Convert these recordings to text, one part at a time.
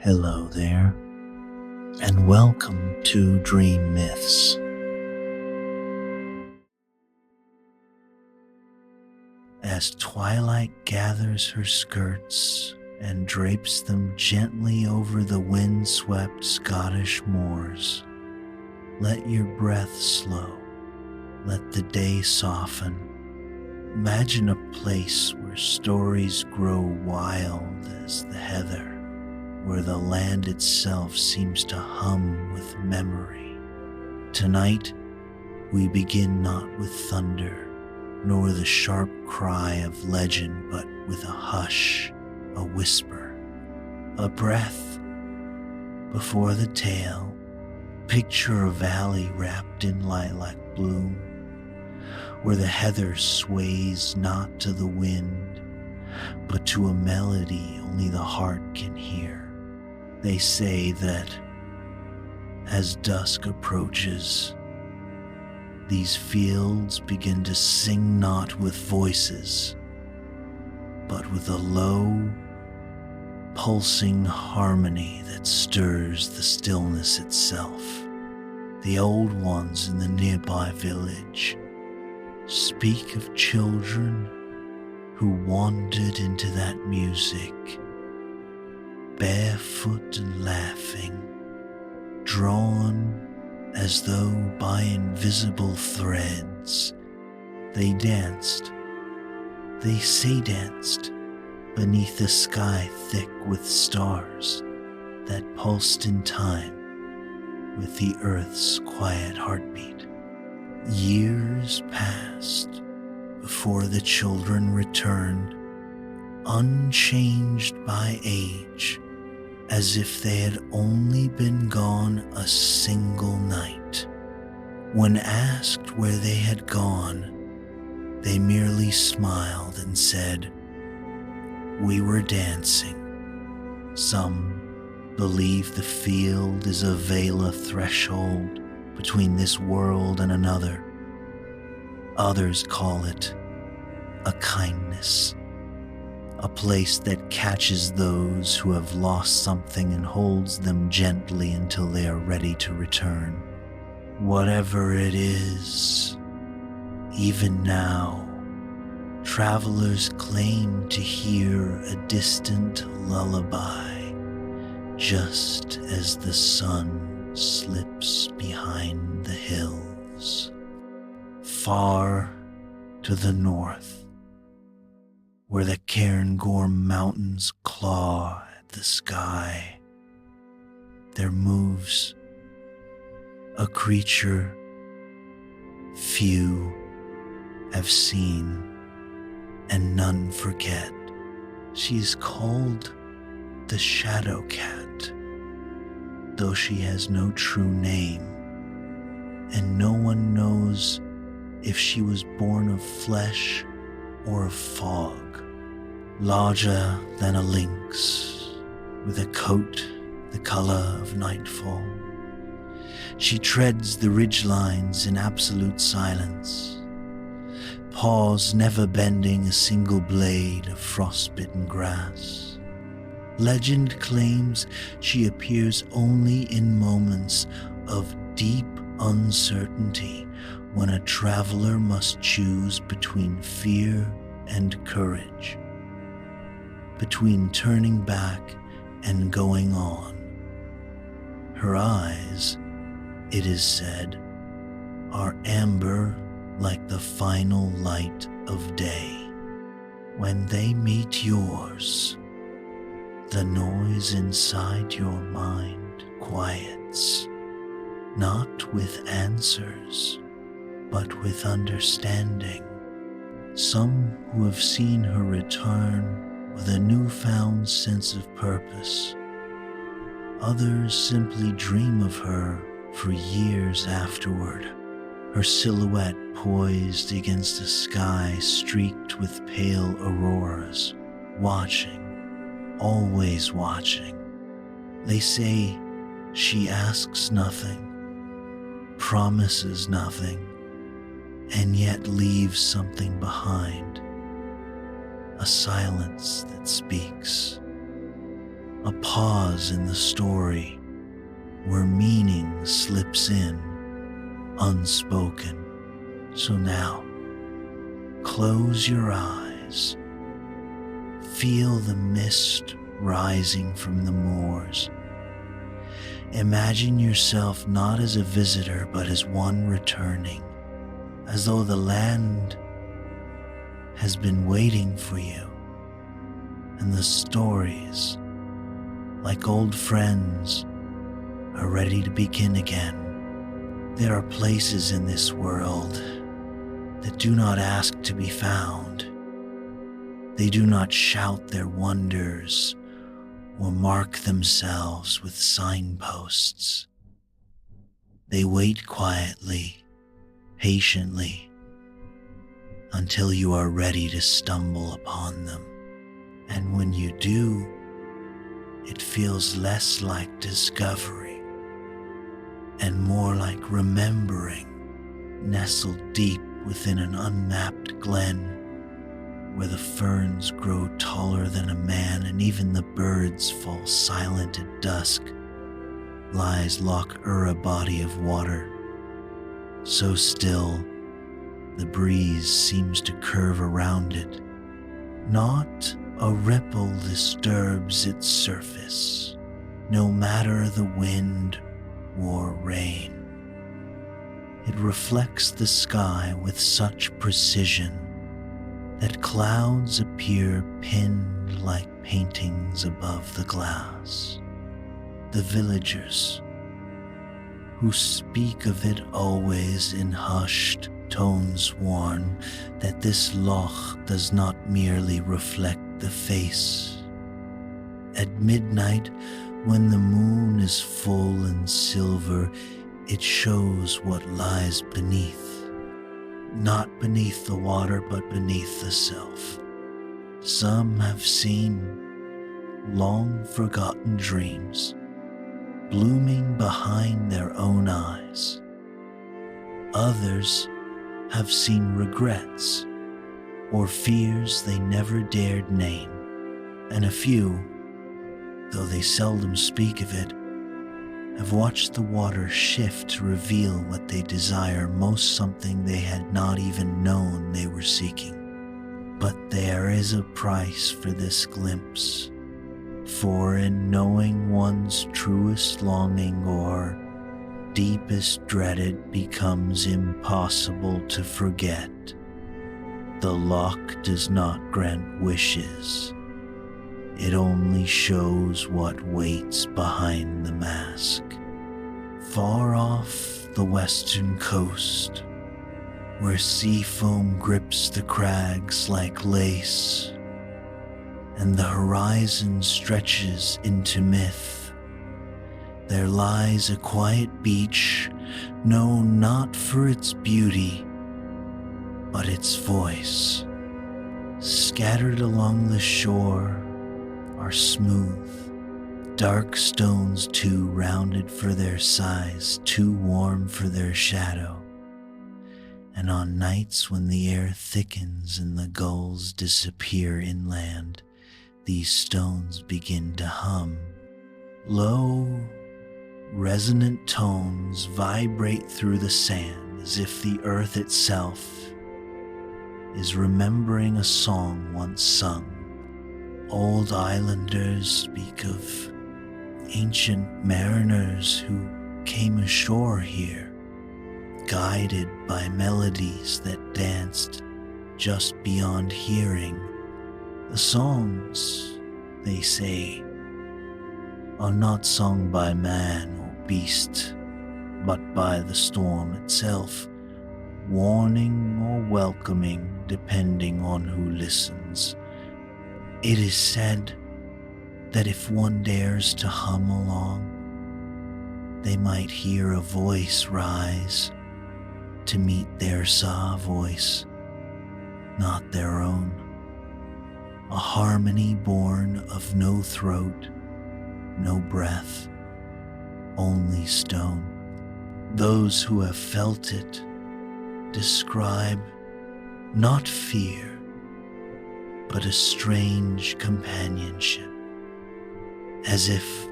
Hello there, and welcome to Dream Myths. As twilight gathers her skirts and drapes them gently over the wind-swept Scottish moors, let your breath slow, let the day soften. Imagine a place where stories grow wild as the heather, where the land itself seems to hum with memory. Tonight, we begin not with thunder, nor the sharp cry of legend, but with a hush, a whisper, a breath. Before the tale, picture a valley wrapped in lilac bloom, where the heather sways not to the wind, but to a melody only the heart can hear. They say that as dusk approaches, these fields begin to sing not with voices, but with a low, pulsing harmony that stirs the stillness itself. The old ones in the nearby village speak of children who wandered into that music, barefoot and laughing, drawn as though by invisible threads. They danced, they say danced, beneath a sky thick with stars that pulsed in time with the earth's quiet heartbeat. Years passed before the children returned, unchanged by age, as if they had only been gone a single night. When asked where they had gone, they merely smiled and said, "We were dancing." Some believe the field is a veil of threshold between this world and another. Others call it a kindness, a place that catches those who have lost something and holds them gently until they are ready to return. Whatever it is, even now, travelers claim to hear a distant lullaby just as the sun slips behind the hills. Far to the north, where the Cairngorm Mountains claw at the sky, there moves a creature few have seen and none forget. She is called the Shadow Cat, though she has no true name, and no one knows if she was born of flesh or of fog. Larger than a lynx, with a coat the color of nightfall, she treads the ridgelines in absolute silence, paws never bending a single blade of frostbitten grass. Legend claims she appears only in moments of deep uncertainty, when a traveler must choose between fear and courage, between turning back and going on. Her eyes, it is said, are amber like the final light of day. When they meet yours, the noise inside your mind quiets, not with answers, but with understanding. Some who have seen her return with a newfound sense of purpose. Others simply dream of her for years afterward, her silhouette poised against a sky streaked with pale auroras, watching, always watching. They say she asks nothing, promises nothing, and yet leaves something behind, a silence that speaks. a pause in the story where meaning slips in unspoken. So now, close your eyes, feel the mist rising from the moors. Imagine yourself not as a visitor but as one returning, as though the land has been waiting for you, and the stories, like old friends, are ready to begin again. There are places in this world that do not ask to be found. They do not shout their wonders or mark themselves with signposts. They wait quietly, patiently, until you are ready to stumble upon them. And when you do, it feels less like discovery and more like remembering, nestled deep within an unmapped glen where the ferns grow taller than a man and even the birds fall silent at dusk, lies Loch, a body of water, so still the breeze seems to curve around it. Not a ripple disturbs its surface, no matter the wind or rain. It reflects the sky with such precision that clouds appear pinned like paintings above the glass. The villagers, who speak of it always in hushed tones, warn that this loch does not merely reflect the face. At midnight, when the moon is full and silver, it shows what lies beneath. Not beneath the water, but beneath the self. Some have seen long forgotten dreams blooming behind their own eyes. Others have seen regrets or fears they never dared name, and a few, though they seldom speak of it, have watched the water shift to reveal what they desire most, something they had not even known they were seeking. But there is a price for this glimpse, for in knowing one's truest longing or deepest dread it becomes impossible to forget. The Loch does not grant wishes. It only shows what waits behind the mask. Far off the western coast, where sea foam grips the crags like lace, and the horizon stretches into myth, there lies a quiet beach known not for its beauty, but its voice. Scattered along the shore are smooth, dark stones too rounded for their size, too warm for their shadow. And on nights when the air thickens and the gulls disappear inland, these stones begin to hum. Low, resonant tones vibrate through the sand as if the earth itself is remembering a song once sung. Old islanders speak of ancient mariners who came ashore here, guided by melodies that danced just beyond hearing. The songs, they say, are not sung by man or beast, but by the storm itself, warning or welcoming depending on who listens. It is said that if one dares to hum along, they might hear a voice rise to meet their Sa voice, not their own. A harmony born of no throat, no breath, only stone. Those who have felt it describe not fear, but a strange companionship, as if,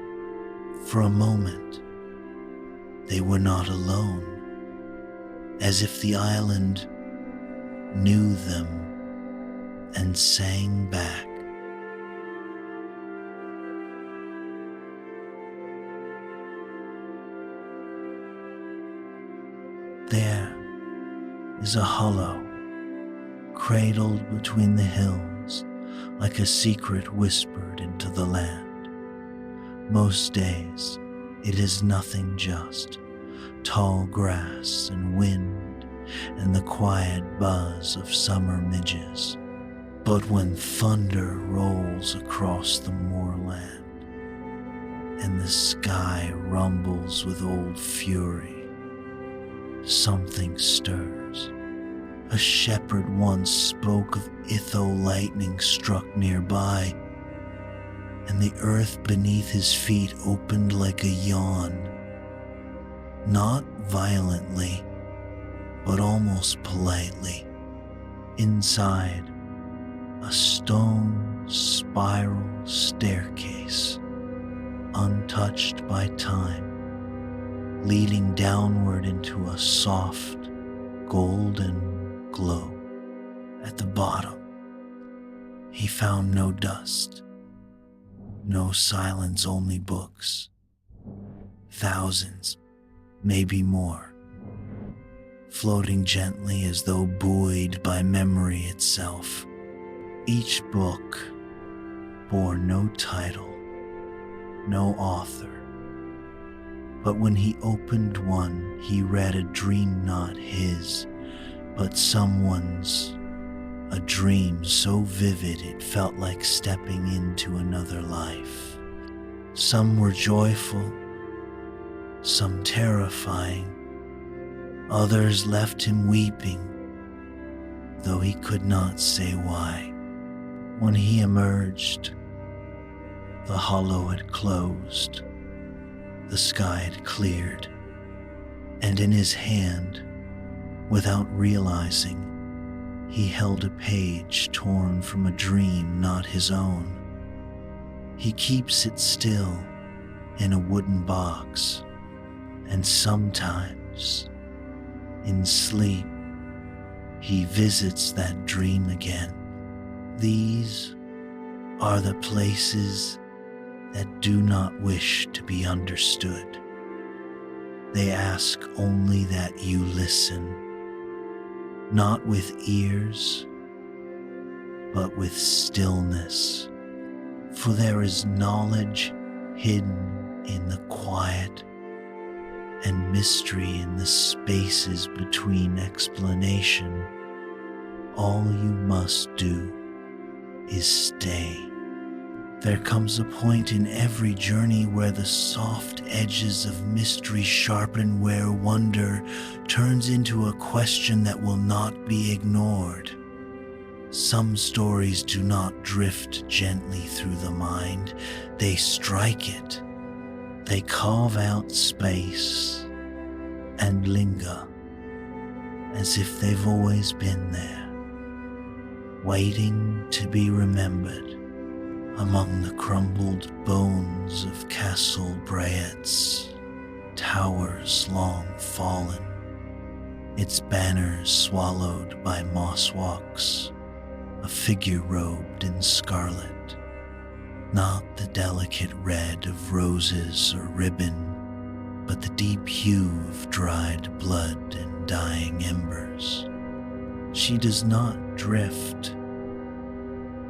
for a moment, they were not alone, as if the island knew them and sang back. There is a hollow, cradled between the hills, like a secret whispered into the land. Most days, it is nothing just tall grass and wind and the quiet buzz of summer midges. But when thunder rolls across the moorland and the sky rumbles with old fury, something stirs. A shepherd once spoke of Itho lightning struck nearby, and the earth beneath his feet opened like a yawn, not violently, but almost politely. Inside, a stone spiral staircase, untouched by time, leading downward into a soft, golden glow. At the bottom, he found no dust, no silence, only books. Thousands, maybe more, floating gently as though buoyed by memory itself. Each book bore no title, no author. But when he opened one, he read a dream not his, but someone's, a dream so vivid it felt like stepping into another life. Some were joyful, some terrifying, others left him weeping, though he could not say why. When he emerged, the hollow had closed, the sky had cleared, and in his hand, without realizing, he held a page torn from a dream not his own. He keeps it still in a wooden box, and sometimes, in sleep, he visits that dream again. These are the places that do not wish to be understood. They ask only that you listen, not with ears, but with stillness. For there is knowledge hidden in the quiet and mystery in the spaces between explanation. All you must do is stay. There comes a point in every journey where the soft edges of mystery sharpen, where wonder turns into a question that will not be ignored. Some stories do not drift gently through the mind, they strike it. They carve out space and linger as if they've always been there, waiting to be remembered among the crumbled bones of Castle Bray, towers long fallen, its banners swallowed by moss walks, a figure robed in scarlet, not the delicate red of roses or ribbon, but the deep hue of dried blood and dying embers. She does not drift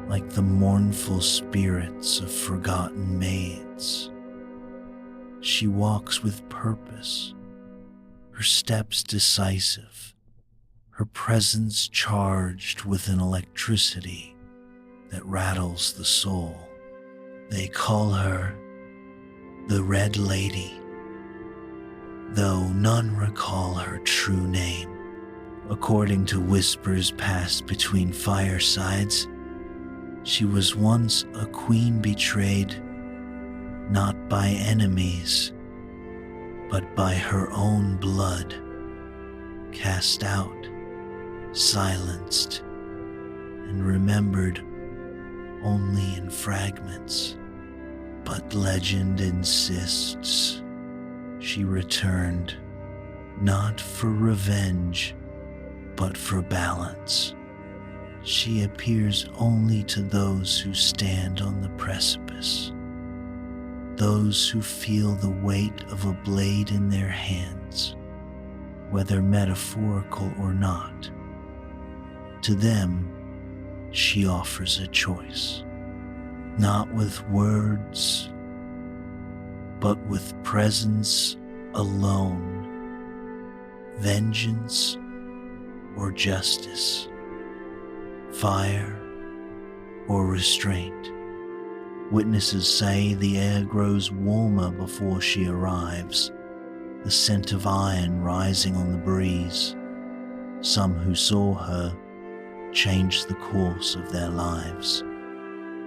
like the mournful spirits of forgotten maids. She walks with purpose, her steps decisive, her presence charged with an electricity that rattles the soul. They call her the Red Lady, though none recall her true name. According to whispers passed between firesides, she was once a queen betrayed, not by enemies, but by her own blood, cast out, silenced, and remembered only in fragments. But legend insists she returned not for revenge, but for balance. She appears only to those who stand on the precipice, those who feel the weight of a blade in their hands, whether metaphorical or not. To them, she offers a choice, not with words, but with presence alone, vengeance or justice, fire or restraint. Witnesses say the air grows warmer before she arrives, the scent of iron rising on the breeze. Some who saw her changed the course of their lives.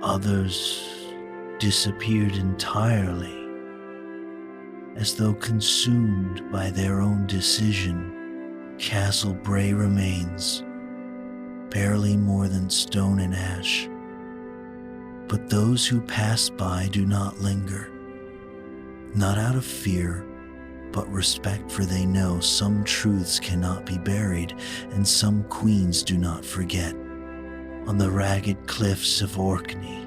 Others disappeared entirely, as though consumed by their own decision. Castle Bray remains, barely more than stone and ash. But those who pass by do not linger, not out of fear, but respect, for they know some truths cannot be buried, and some queens do not forget. On the ragged cliffs of Orkney,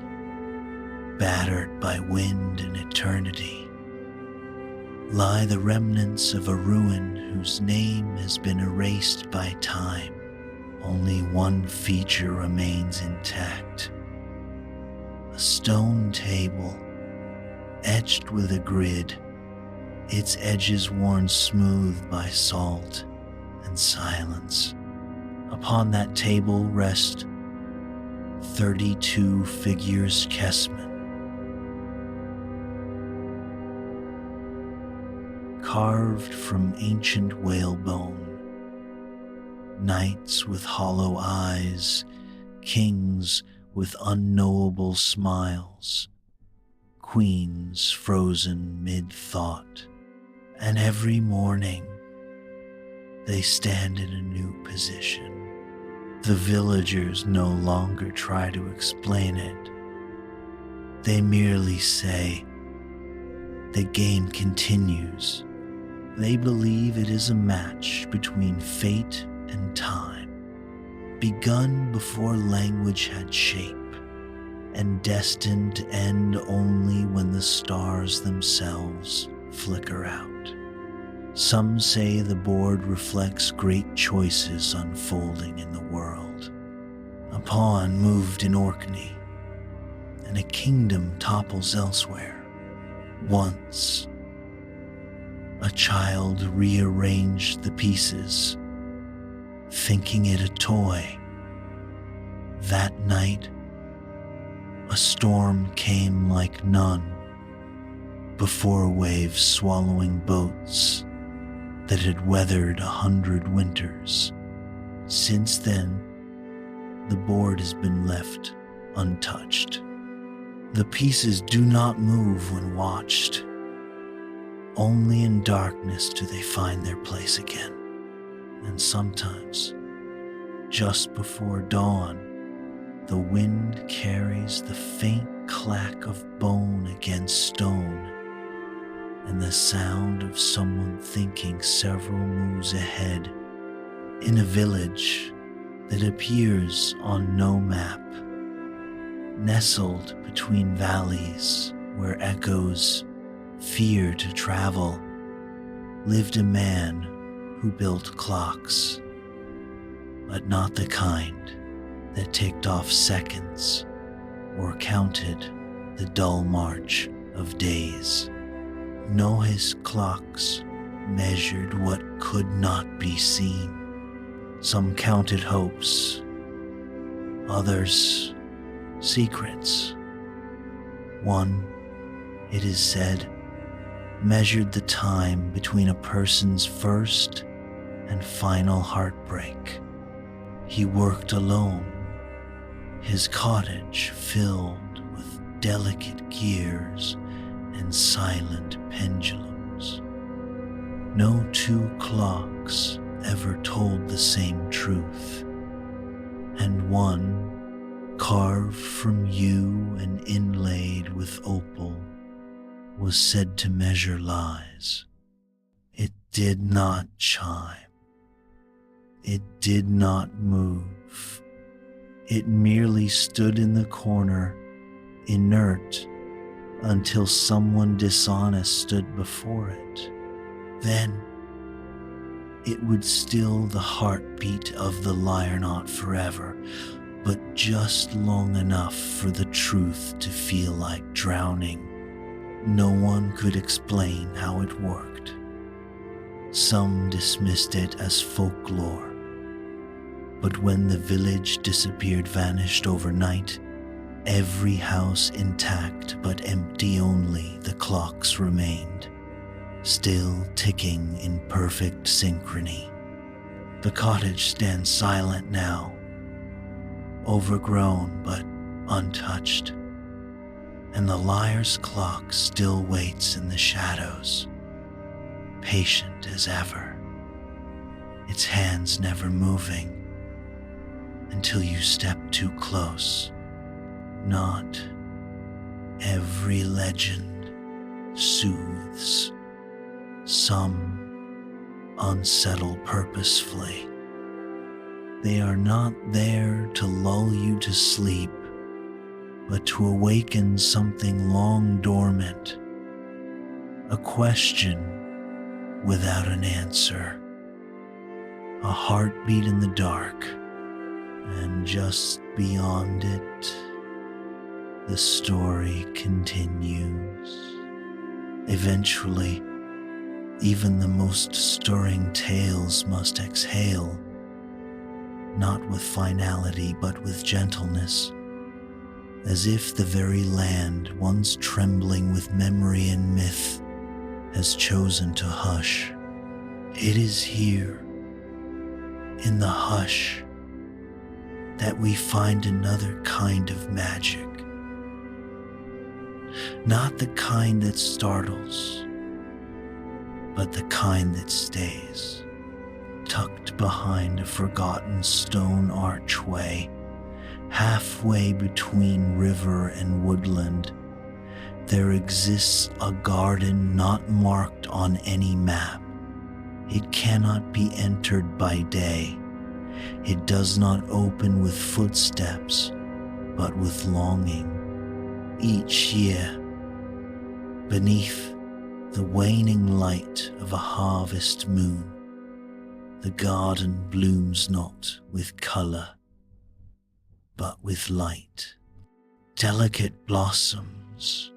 battered by wind and eternity, lie the remnants of a ruin whose name has been erased by time. Only one feature remains intact: a stone table, etched with a grid, its edges worn smooth by salt and silence. Upon that table rest 32 figures Kessman, carved from ancient whalebone, knights with hollow eyes, kings with unknowable smiles, queens frozen mid-thought. And every morning they stand in a new position. The villagers no longer try to explain it. They merely say, the game continues. They believe it is a match between fate and time, begun before language had shape, and destined to end only when the stars themselves flicker out. Some say the board reflects great choices unfolding in the world. A pawn moved in Orkney, and a kingdom topples elsewhere. Once, a child rearranged the pieces, thinking it a toy. That night, a storm came like none, before waves swallowing boats that had weathered 100 winters. Since then, the board has been left untouched. The pieces do not move when watched. Only in darkness do they find their place again. And sometimes, just before dawn, the wind carries the faint clack of bone against stone, and the sound of someone thinking several moves ahead in a village that appears on no map. Nestled between valleys where echoes fear to travel, lived a man who built clocks, but not the kind that ticked off seconds or counted the dull march of days. No, his clocks measured what could not be seen. Some counted hopes, others secrets. One, it is said, measured the time between a person's first and final heartbreak. He worked alone, his cottage filled with delicate gears and silent pendulums. No two clocks ever told the same truth, and one, carved from yew and inlaid with opal, was said to measure lies. It did not chime. It did not move. It merely stood in the corner, inert, until someone dishonest stood before it. Then it would still the heartbeat of the liar, not forever, but just long enough for the truth to feel like drowning. No one could explain how it worked. Some dismissed it as folklore. But when the village disappeared, vanished overnight, every house intact but empty, only the clocks remained, still ticking in perfect synchrony. The cottage stands silent now, overgrown but untouched, and the liar's clock still waits in the shadows, patient as ever, its hands never moving until you step too close. Not every legend soothes. Some unsettle purposefully. They are not there to lull you to sleep, but to awaken something long dormant, a question without an answer, a heartbeat in the dark, and just beyond it, the story continues. Eventually, even the most stirring tales must exhale, not with finality but with gentleness, as if the very land, once trembling with memory and myth, has chosen to hush. It is here, in the hush, that we find another kind of magic. Not the kind that startles, but the kind that stays, tucked behind a forgotten stone archway, halfway between river and woodland. There exists a garden not marked on any map. It cannot be entered by day. It does not open with footsteps, but with longing. Each year, beneath the waning light of a harvest moon, the garden blooms not with color, but with light. Delicate blossoms,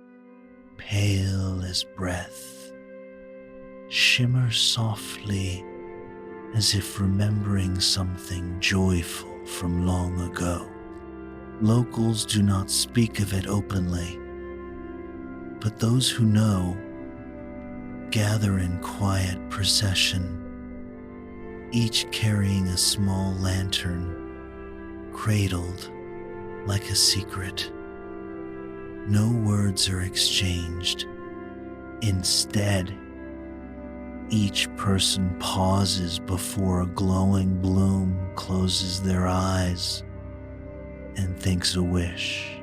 pale as breath, shimmer softly as if remembering something joyful from long ago. Locals do not speak of it openly, but those who know gather in quiet procession, each carrying a small lantern, cradled like a secret. No words are exchanged. Instead, each person pauses before a glowing bloom, closes their eyes, and thinks a wish.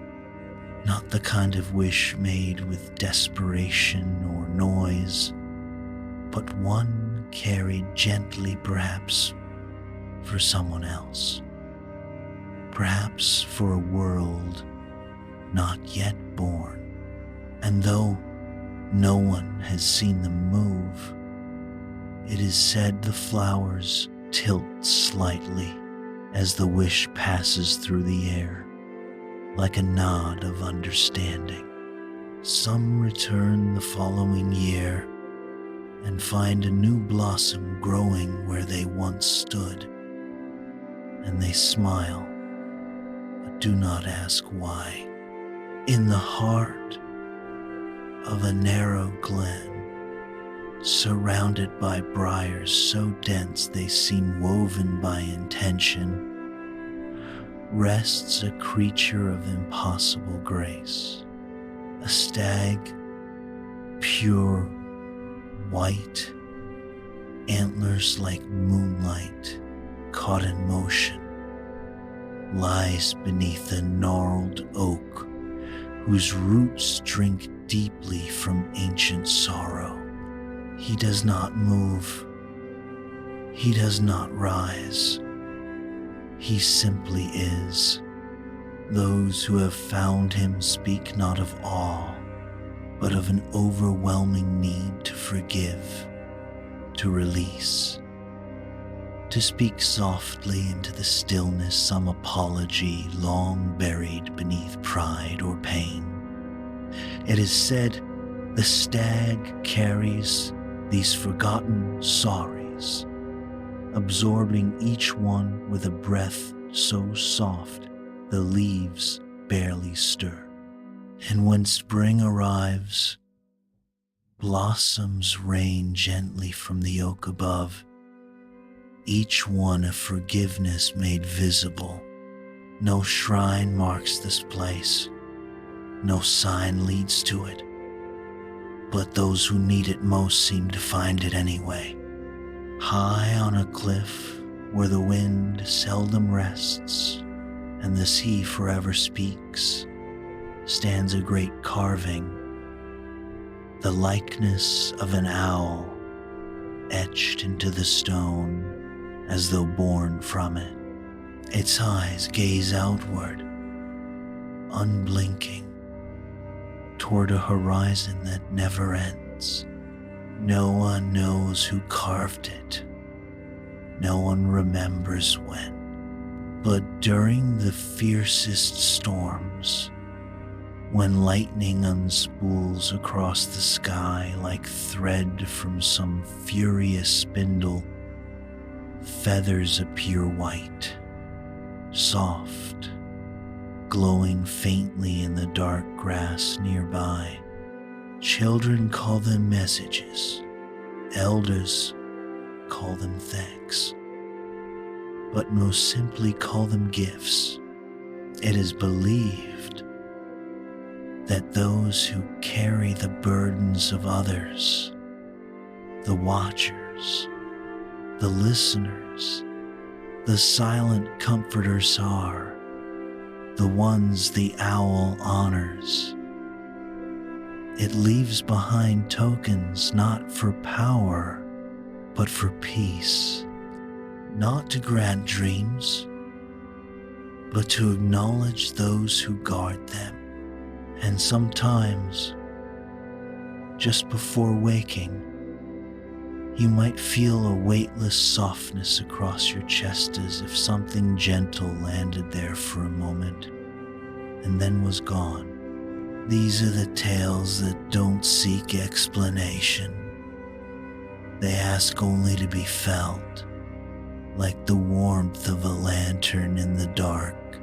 Not the kind of wish made with desperation or noise, but one carried gently, perhaps for someone else. Perhaps for a world not yet born. And though no one has seen them move, it is said the flowers tilt slightly as the wish passes through the air, like a nod of understanding. Some return the following year and find a new blossom growing where they once stood, and they smile, but do not ask why. In the heart of a narrow glen, surrounded by briars so dense they seem woven by intention, rests a creature of impossible grace, a stag, pure white, antlers like moonlight caught in motion, lies beneath a gnarled oak, whose roots drink deeply from ancient sorrow. He does not move. He does not rise. He simply is. Those who have found him speak not of awe, but of an overwhelming need to forgive, to release, to speak softly into the stillness some apology long buried beneath pride or pain. It is said the stag carries these forgotten sorries, absorbing each one with a breath so soft the leaves barely stir. And when spring arrives, blossoms rain gently from the oak above, each one a forgiveness made visible. No shrine marks this place, no sign leads to it, but those who need it most seem to find it anyway. High on a cliff where the wind seldom rests and the sea forever speaks, stands a great carving, the likeness of an owl etched into the stone as though born from it. Its eyes gaze outward, unblinking, toward a horizon that never ends. No one knows who carved it. No one remembers when. But during the fiercest storms, when lightning unspools across the sky like thread from some furious spindle, feathers appear white, soft, glowing faintly in the dark grass nearby. Children call them messages, elders call them thanks, but most simply call them gifts. It is believed that those who carry the burdens of others, the watchers, the listeners, the silent comforters are the ones the owl honors. It leaves behind tokens not for power, but for peace, not to grant dreams, but to acknowledge those who guard them. And sometimes, just before waking, you might feel a weightless softness across your chest as if something gentle landed there for a moment and then was gone. These are the tales that don't seek explanation. They ask only to be felt, like the warmth of a lantern in the dark,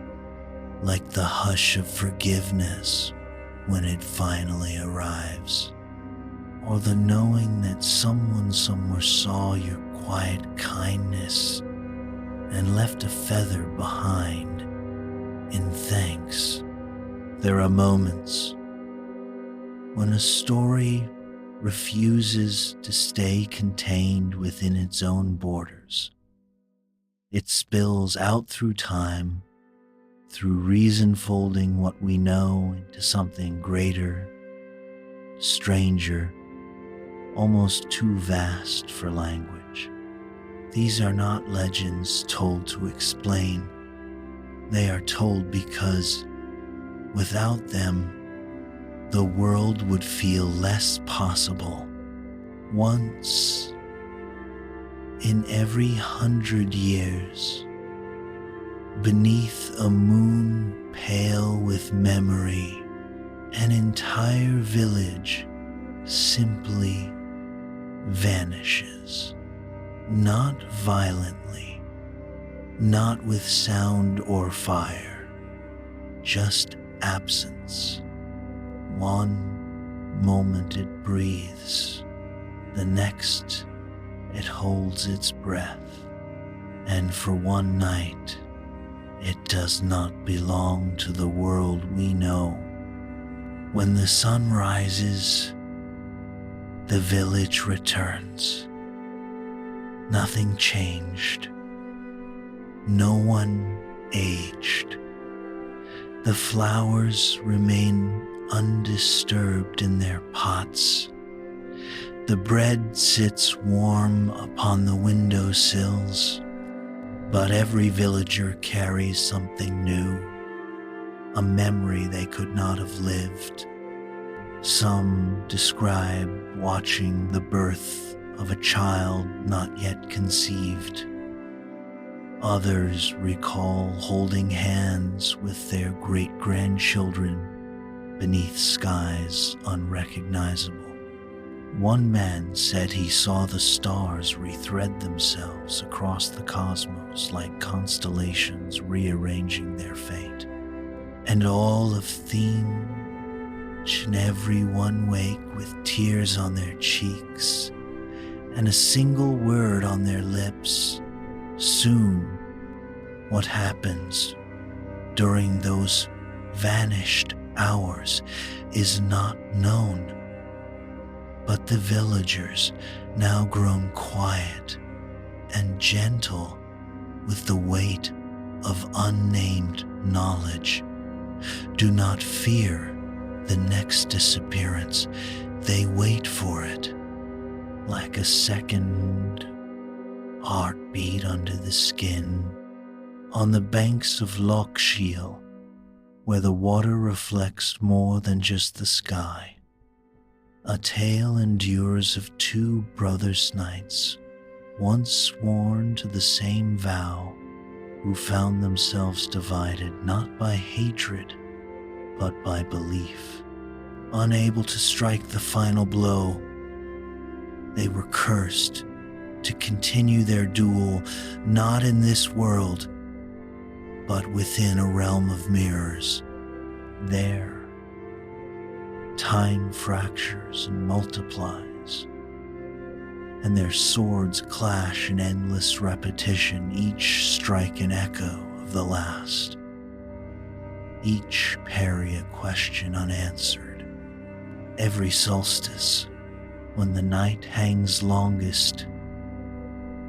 like the hush of forgiveness when it finally arrives, or the knowing that someone somewhere saw your quiet kindness and left a feather behind in thanks. There are moments when a story refuses to stay contained within its own borders. It spills out through time, through reason folding what we know into something greater, stranger, almost too vast for language. These are not legends told to explain. They are told because without them, the world would feel less possible. Once in every 100 years, beneath a moon pale with memory, an entire village simply vanishes. Not violently, not with sound or fire, just absence. One moment it breathes, the next it holds its breath, and for one night it does not belong to the world we know. When the sun rises, the village returns. Nothing changed. No one aged. The flowers remain undisturbed in their pots. The bread sits warm upon the window sills, but every villager carries something new, a memory they could not have lived. Some describe watching the birth of a child not yet conceived. Others recall holding hands with their great-grandchildren beneath skies unrecognizable. One man said he saw the stars rethread themselves across the cosmos like constellations rearranging their fate. And all of theme, and every one wake with tears on their cheeks and a single word on their lips. Soon, what happens during those vanished hours is not known. But the villagers, now grown quiet and gentle with the weight of unnamed knowledge, do not fear the next disappearance. They wait for it, like a second heartbeat under the skin, on the banks of Loch, where the water reflects more than just the sky. A tale endures of two brother knights, once sworn to the same vow, who found themselves divided not by hatred, but by belief. Unable to strike the final blow, they were cursed to continue their duel, not in this world, but within a realm of mirrors. There, time fractures and multiplies, and their swords clash in endless repetition, each strike an echo of the last, each parry a question unanswered. Every solstice, when the night hangs longest,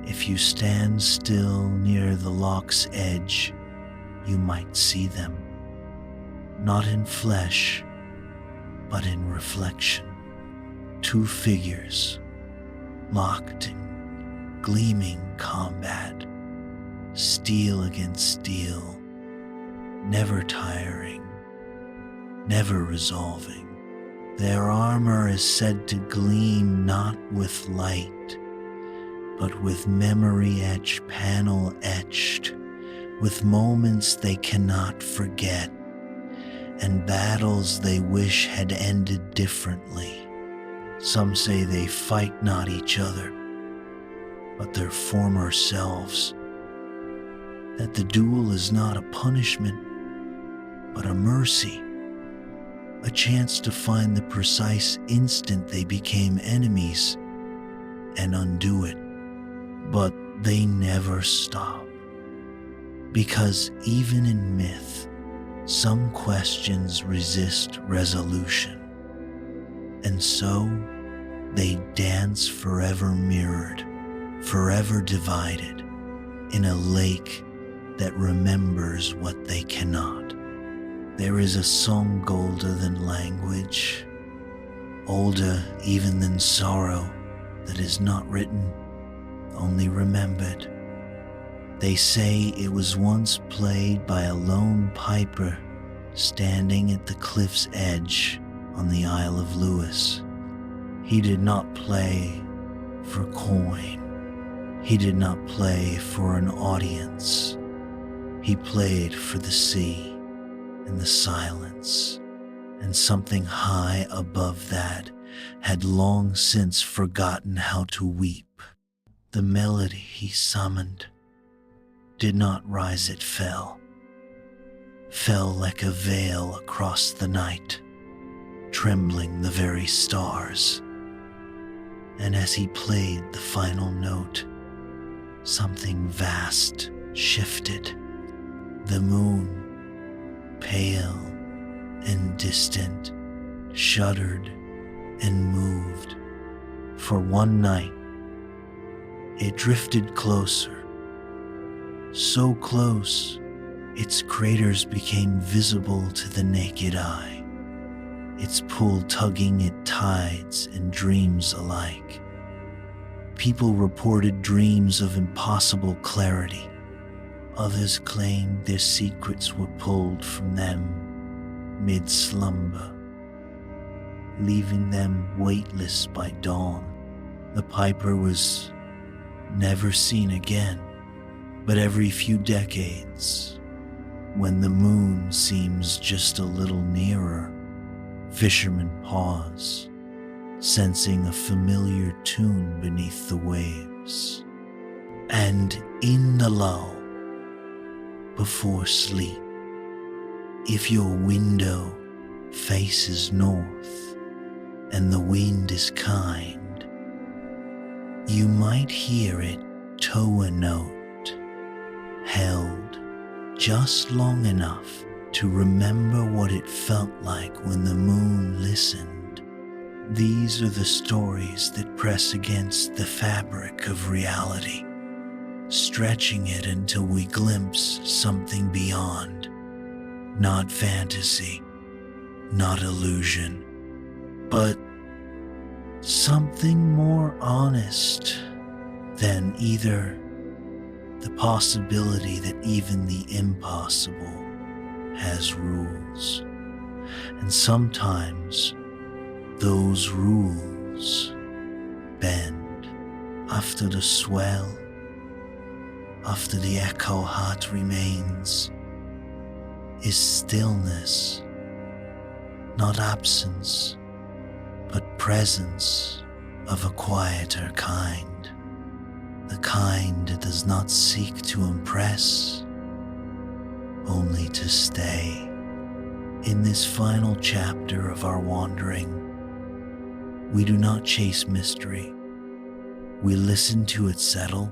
if you stand still near the loch's edge, you might see them, not in flesh, but in reflection. Two figures, locked in gleaming combat, steel against steel, never tiring, never resolving. Their armor is said to gleam not with light, but with memory etched, panel etched, with moments they cannot forget, and battles they wish had ended differently. Some say they fight not each other, but their former selves, that the duel is not a punishment, but a mercy, a chance to find the precise instant they became enemies and undo it. But they never stop, because even in myth, some questions resist resolution, and so they dance forever mirrored, forever divided, in a lake that remembers what they cannot. There is a song older than language, older even than sorrow, that is not written, only remembered. They say it was once played by a lone piper standing at the cliff's edge on the Isle of Lewis. He did not play for coin. He did not play for an audience. He played for the sea and the silence, and something high above that had long since forgotten how to weep. The melody he summoned did not rise, it fell like a veil across the night, trembling the very stars. And as he played the final note, something vast shifted. The moon, pale and distant, shuddered and moved. For one night, it drifted closer, so close Its craters became visible to the naked eye, its pull tugging at tides and dreams alike. People reported dreams of impossible clarity. Others claimed their secrets were pulled from them mid-slumber, leaving them weightless by dawn. The piper was never seen again, but every few decades, when the moon seems just a little nearer, fishermen pause, sensing a familiar tune beneath the waves. And in the lull, before sleep, if your window faces north and the wind is kind, you might hear it tow a note, held just long enough to remember what it felt like when the moon listened. These are the stories that press against the fabric of reality, stretching it until we glimpse something beyond, not fantasy, not illusion, but something more honest than either the possibility that even the impossible has rules. And sometimes those rules bend after the swell, after the echo heart remains, is stillness, not absence, but presence of a quieter kind, the kind that does not seek to impress, only to stay. In this final chapter of our wandering, we do not chase mystery. We listen to it settle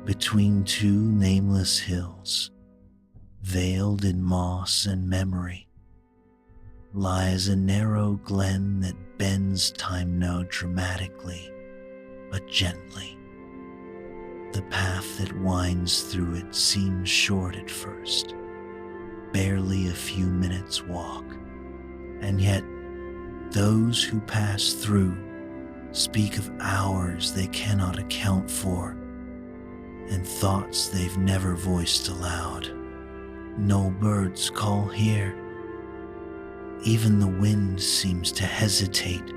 between two nameless hills, veiled in moss and memory. Lies a narrow glen that bends time now dramatically, but gently. The path that winds through it seems short at first, barely a few minutes' walk, and yet those who pass through speak of hours they cannot account for, and thoughts they've never voiced aloud. No birds call here. Even the wind seems to hesitate,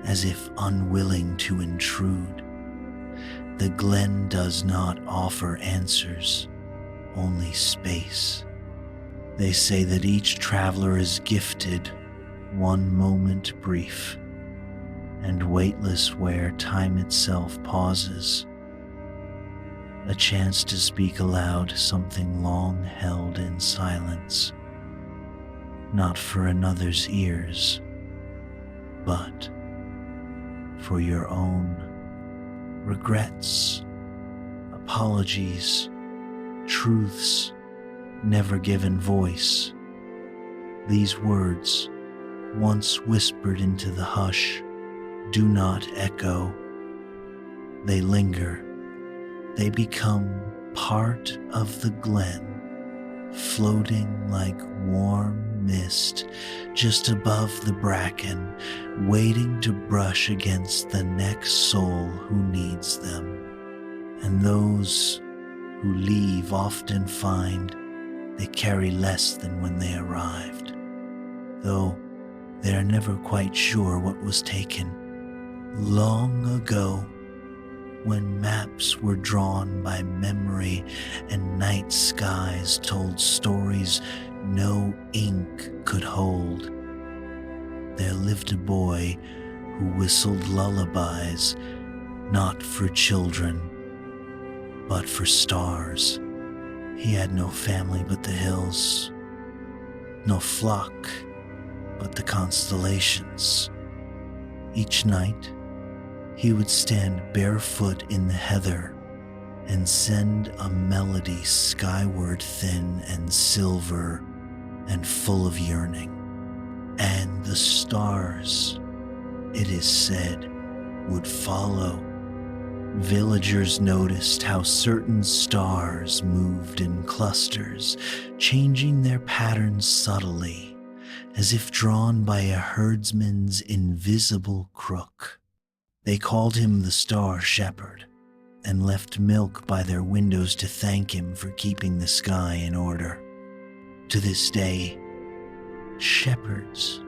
as if unwilling to intrude. The glen does not offer answers, only space. They say that each traveler is gifted one moment brief and weightless where time itself pauses, a chance to speak aloud something long held in silence, not for another's ears, but for your own. Regrets, apologies, truths never given voice. These words, once whispered into the hush, do not echo. They linger. They become part of the glen, floating like warm mist just above the bracken, waiting to brush against the next soul who needs them. And those who leave often find they carry less than when they arrived, though they are never quite sure what was taken. Long ago, when maps were drawn by memory and night skies told stories no ink could hold, there lived a boy who whistled lullabies not for children, but for stars. He had no family but the hills, no flock but the constellations. Each night, he would stand barefoot in the heather and send a melody skyward, thin and silver and full of yearning. And the stars, it is said, would follow, Villagers noticed how certain stars moved in clusters, changing their patterns subtly, as if drawn by a herdsman's invisible crook. They called him the Star Shepherd, and left milk by their windows to thank him for keeping the sky in order. To this day, shepherds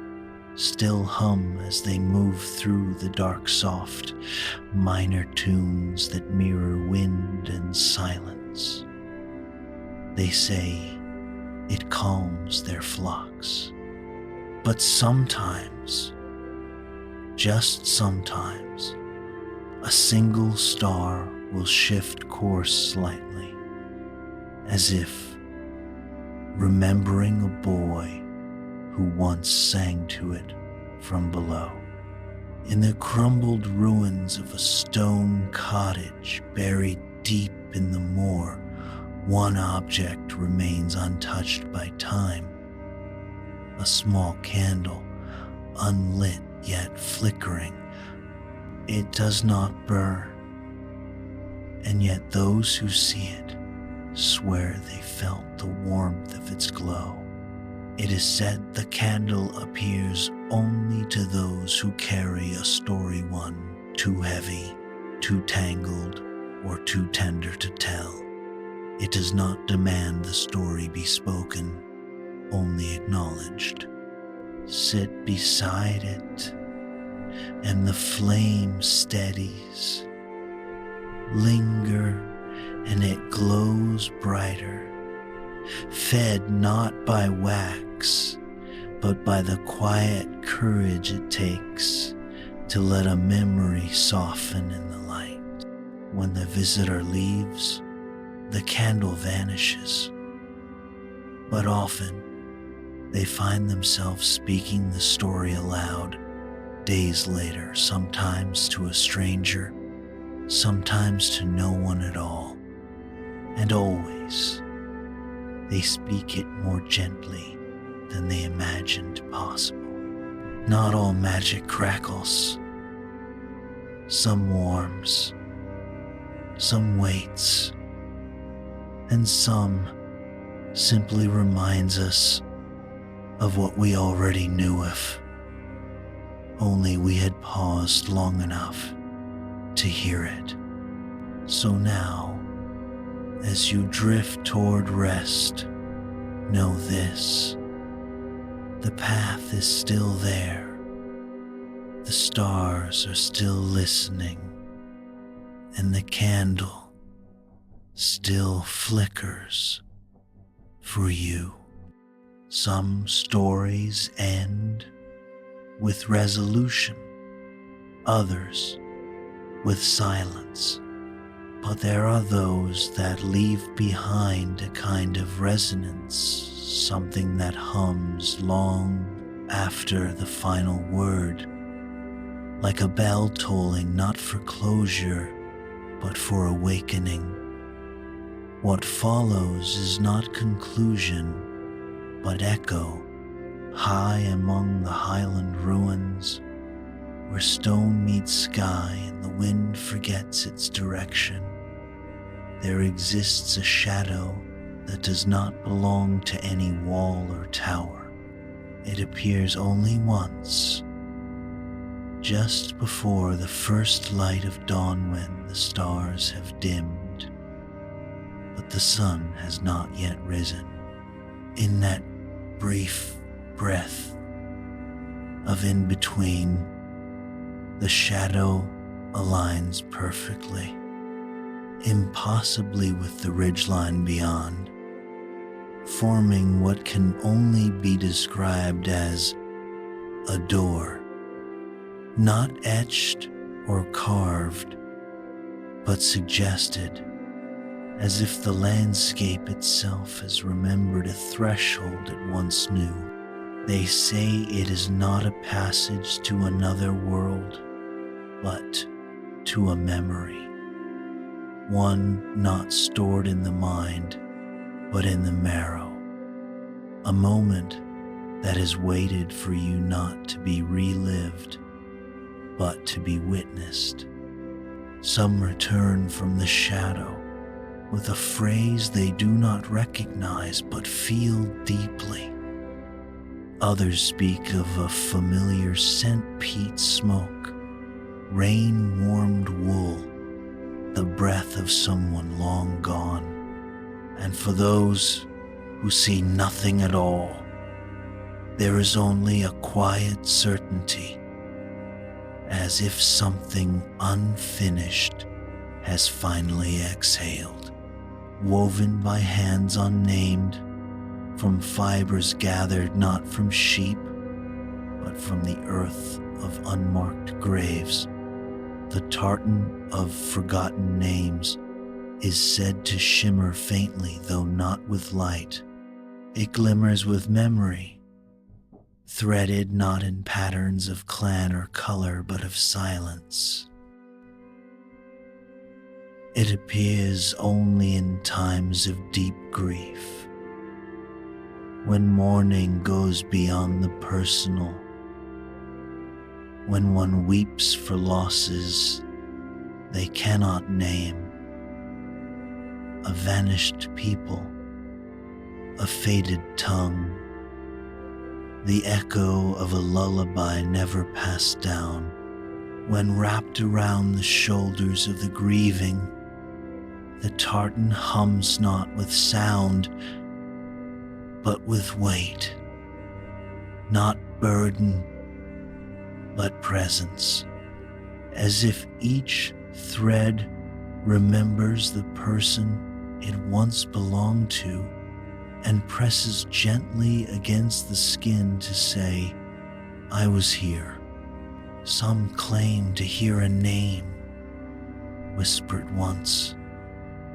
still hum as they move through the dark, soft, minor tunes that mirror wind and silence. They say it calms their flocks. But sometimes, just sometimes, a single star will shift course slightly, as if remembering a boy who once sang to it from below. In the crumbled ruins of a stone cottage buried deep in the moor, one object remains untouched by time. A small candle, unlit yet flickering. It does not burn, and yet those who see it swear they felt the warmth of its glow. It is said the candle appears only to those who carry a story one too heavy, too tangled, or too tender to tell. It does not demand the story be spoken, only acknowledged. Sit beside it, and the flame steadies. Linger, and it glows brighter, fed not by wax, but by the quiet courage it takes to let a memory soften in the light. When the visitor leaves, the candle vanishes, but often they find themselves speaking the story aloud days later, sometimes to a stranger, sometimes to no one at all, and always they speak it more gently than they imagined possible. Not all magic crackles. Some warms, some waits, and some simply reminds us of what we already knew if only we had paused long enough to hear it. So now, as you drift toward rest, know this: the path is still there, the stars are still listening, and the candle still flickers for you. Some stories end with resolution, others with silence, but there are those that leave behind a kind of resonance, something that hums long after the final word, like a bell tolling not for closure, but for awakening. What follows is not conclusion, but echo, high among the highland ruins, where stone meets sky and the wind forgets its direction. There exists a shadow that does not belong to any wall or tower. It appears only once, just before the first light of dawn when the stars have dimmed, but the sun has not yet risen. In that brief breath of in-between, the shadow aligns perfectly, impossibly with the ridgeline beyond, forming what can only be described as a door, not etched or carved, but suggested, as if the landscape itself has remembered a threshold it once knew. They say it is not a passage to another world, but to a memory, one not stored in the mind, but in the marrow, a moment that has waited for you not to be relived, but to be witnessed. Some return from the shadow with a phrase they do not recognize but feel deeply. Others speak of a familiar scent peat smoke, rain-warmed wool, the breath of someone long gone. And for those who see nothing at all, there is only a quiet certainty, as if something unfinished has finally exhaled, woven by hands unnamed, from fibers gathered not from sheep, but from the earth of unmarked graves. The tartan of forgotten names is said to shimmer faintly, though not with light. It glimmers with memory, threaded not in patterns of clan or color, but of silence. It appears only in times of deep grief, when mourning goes beyond the personal, when one weeps for losses they cannot name, a vanished people, a faded tongue, the echo of a lullaby never passed down, when wrapped around the shoulders of the grieving, the tartan hums not with sound, but with weight, not burden, but presence, as if each thread remembers the person it once belonged to and presses gently against the skin to say, I was here. Some claim to hear a name, whispered once,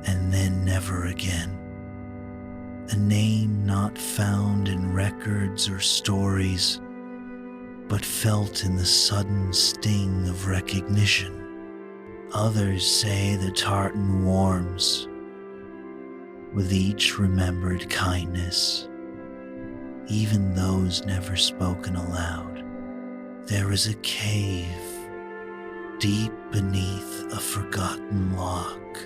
and then never again. A name not found in records or stories, but felt in the sudden sting of recognition. Others say the tartan warms with each remembered kindness, even those never spoken aloud. There is a cave deep beneath a forgotten loch,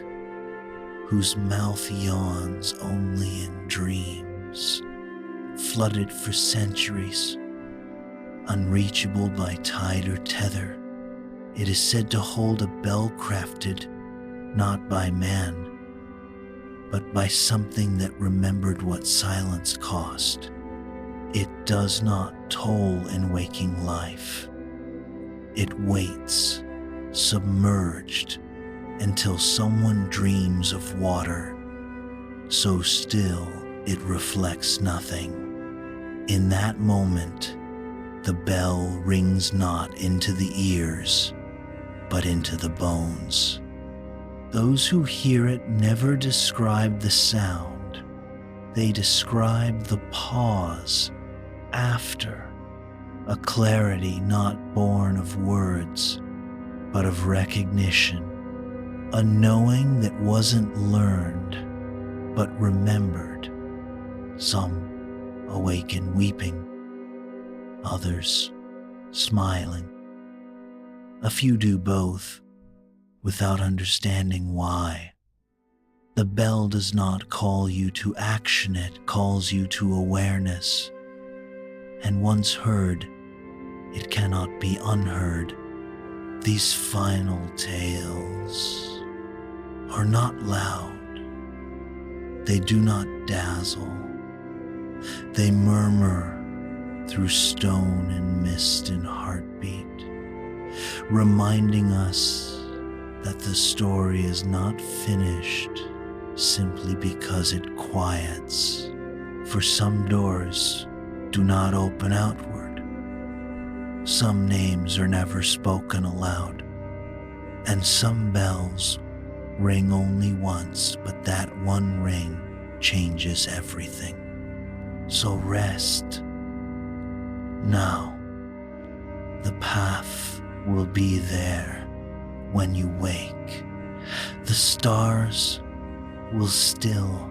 whose mouth yawns only in dreams, flooded for centuries, unreachable by tide or tether. It is said to hold a bell crafted not by man, but by something that remembered what silence cost. It does not toll in waking life. It waits, submerged, until someone dreams of water, so still it reflects nothing. In that moment, the bell rings not into the ears, but into the bones. Those who hear it never describe the sound. They describe the pause after, a clarity not born of words, but of recognition, a knowing that wasn't learned, but remembered. Some awaken weeping, others smiling. A few do both, without understanding why. The bell does not call you to action, it calls you to awareness. And once heard, it cannot be unheard. These final tales are not loud. They do not dazzle. They murmur through stone and mist and heartbeat, reminding us that the story is not finished simply because it quiets. For some doors do not open outward. Some names are never spoken aloud, and some bells ring only once, but that one ring changes everything. So rest now. The path will be there when you wake. The stars will still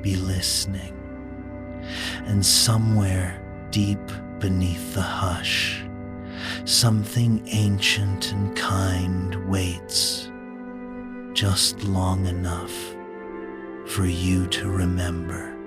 be listening, and somewhere deep beneath the hush, something ancient and kind waits, just long enough for you to remember.